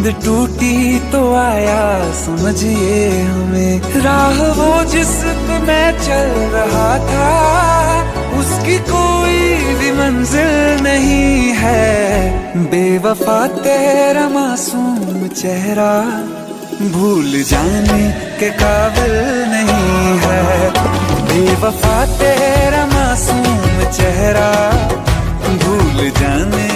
नींद टूटी तो आया समझिए हमें, राह वो जिस पे मैं चल रहा था उसकी कोई भी मंजिल नहीं है। बेवफा तेरा मासूम चेहरा भूल जाने के काबिल नहीं है। बेवफा तेरा मासूम चेहरा भूल जाने